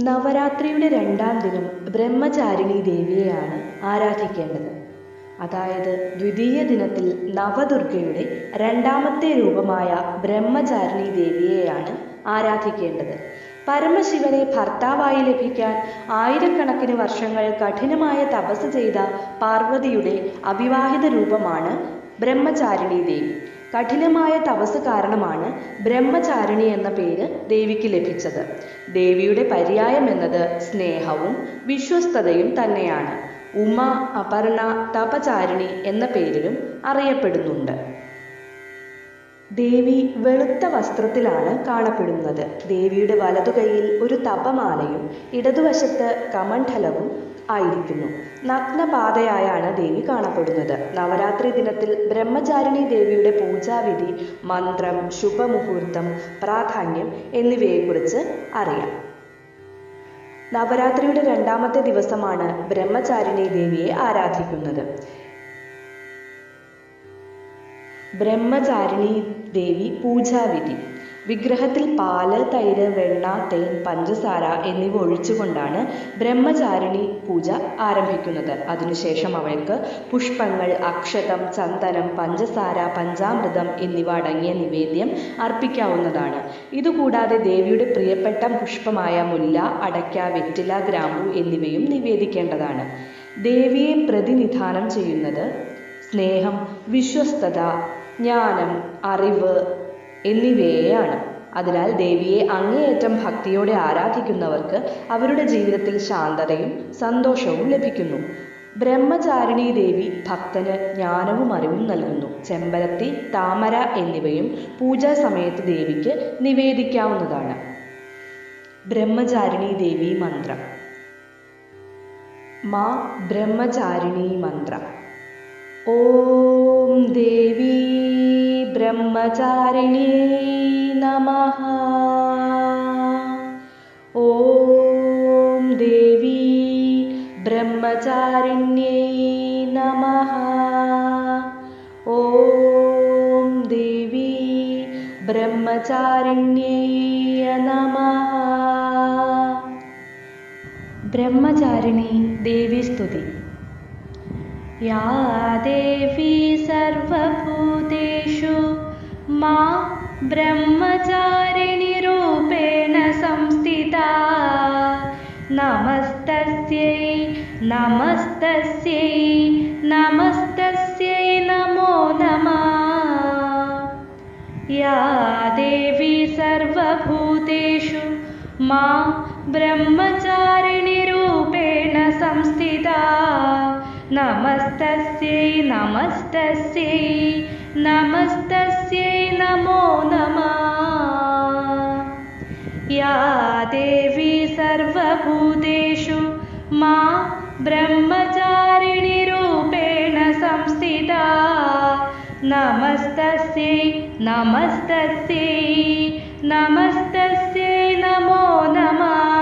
നവരാത്രിയുടെ രണ്ടാം ദിനം ബ്രഹ്മചാരിണി ദേവിയെയാണ് ആരാധിക്കേണ്ടത്. അതായത് ദ്വിതീയ ദിനത്തിൽ നവദുർഗയുടെ രണ്ടാമത്തെ രൂപമായ ബ്രഹ്മചാരിണി ദേവിയെയാണ് ആരാധിക്കേണ്ടത്. പരമശിവനെ ഭർത്താവായി ലഭിക്കാൻ ആയിരക്കണക്കിന് വർഷങ്ങൾ കഠിനമായ തപസ് ചെയ്ത പാർവതിയുടെ അവിവാഹിത രൂപമാണ് ബ്രഹ്മചാരിണി ദേവി. കഠിനമായ തപസ് കാരണമാണ് ബ്രഹ്മചാരിണി എന്ന പേര് ദേവിക്ക് ലഭിച്ചത്. ദേവിയുടെ പര്യായം എന്നത് സ്നേഹവും വിശ്വസ്തതയും തന്നെയാണ്. ഉമ, അപർണ, തപചാരിണി എന്ന പേരിലും അറിയപ്പെടുന്നുണ്ട്. ദേവി വെളുത്ത വസ്ത്രത്തിലാണ് കാണപ്പെടുന്നത്. ദേവിയുടെ വലതുകൈയിൽ ഒരു തപമാലയും ഇടതുവശത്ത് കമണ്ഡലവും ആയിരിക്കുന്നു. നഗ്നപാതയായാണ് ദേവി കാണപ്പെടുന്നത്. നവരാത്രി ദിനത്തിൽ ബ്രഹ്മചാരിണി ദേവിയുടെ പൂജാവിധി, മന്ത്രം, ശുഭമുഹൂർത്തം, പ്രാധാന്യം എന്നിവയെക്കുറിച്ച് അറിയാം. നവരാത്രിയുടെ രണ്ടാമത്തെ ദിവസമാണ് ബ്രഹ്മചാരിണി ദേവിയെ ആരാധിക്കുന്നത്. ബ്രഹ്മചാരിണി ദേവി പൂജാവിധി: വിഗ്രഹത്തിൽ പാല്, തൈര്, വെണ്ണ, തേൻ, പഞ്ചസാര എന്നിവ ഒഴിച്ചുകൊണ്ടാണ് ബ്രഹ്മചാരിണി പൂജ ആരംഭിക്കുന്നത്. അതിനുശേഷം അവൾക്ക് പുഷ്പങ്ങൾ, അക്ഷതം, ചന്ദനം, പഞ്ചസാര, പഞ്ചാമൃതം എന്നിവ അടങ്ങിയ നിവേദ്യം അർപ്പിക്കാവുന്നതാണ്. ഇതുകൂടാതെ ദേവിയുടെ പ്രിയപ്പെട്ട പുഷ്പമായ മുല്ല, അടയ്ക്ക, വെറ്റില, ഗ്രാമ്പു എന്നിവയും നിവേദിക്കേണ്ടതാണ്. ദേവിയെ പ്രതിനിധാനം ചെയ്യുന്നത് സ്നേഹം, വിശ്വസ്തത, ജ്ഞാനം, അറിവ് എന്നിവയെയാണ്. അതിനാൽ ദേവിയെ അങ്ങേയറ്റം ഭക്തിയോടെ ആരാധിക്കുന്നവർക്ക് അവരുടെ ജീവിതത്തിൽ ശാന്തതയും സന്തോഷവും ലഭിക്കുന്നു. ബ്രഹ്മചാരിണി ദേവി ഭക്തന് ജ്ഞാനവും അറിവും നൽകുന്നു. ചെമ്പരത്തി, താമര എന്നിവയും പൂജാ സമയത്ത് ദേവിക്ക് നിവേദിക്കാവുന്നതാണ്. ബ്രഹ്മചാരിണി ദേവി മന്ത്രം. മാ ബ്രഹ്മചാരിണി മന്ത്രം. ഓം ദേവി ബ്രഹ്മചാരിണ്യൈ നമഃ. ഓം ദേവി ബ്രഹ്മചാരിണ്യൈ നമഃ. ഓം ദേവി ബ്രഹ്മചാരിണ്യൈ നമഃ. ബ്രഹ്മചാരിണി ദേവീസ്തുതി. യാ ദേവി സർവഭൂതേഷു മാ ബ്രഹ്മചാരിണി രൂപേണ സംസ്ഥിതാ. നമസ്തസ്യൈ നമസ്തസ്യൈ നമസ്തസ്യൈ നമോ നമഃ. യാ ദേവി സർവഭൂതേഷു മാ ബ്രഹ്മചാരിണി രൂപേണ സംസ്ഥിതാ. നമസ്തസ്യൈ നമസ്തസ്യൈ നമസ്തസ്യൈ നമോ നമഃ. യാ ദേവി സർവഭൂതേഷു മാ ബ്രഹ്മചാരിണി രൂപേണ സംസ്ഥിതാ. നമസ്തസ്യൈ നമസ്തസ്യൈ നമസ്തസ്യൈ നമോ നമഃ.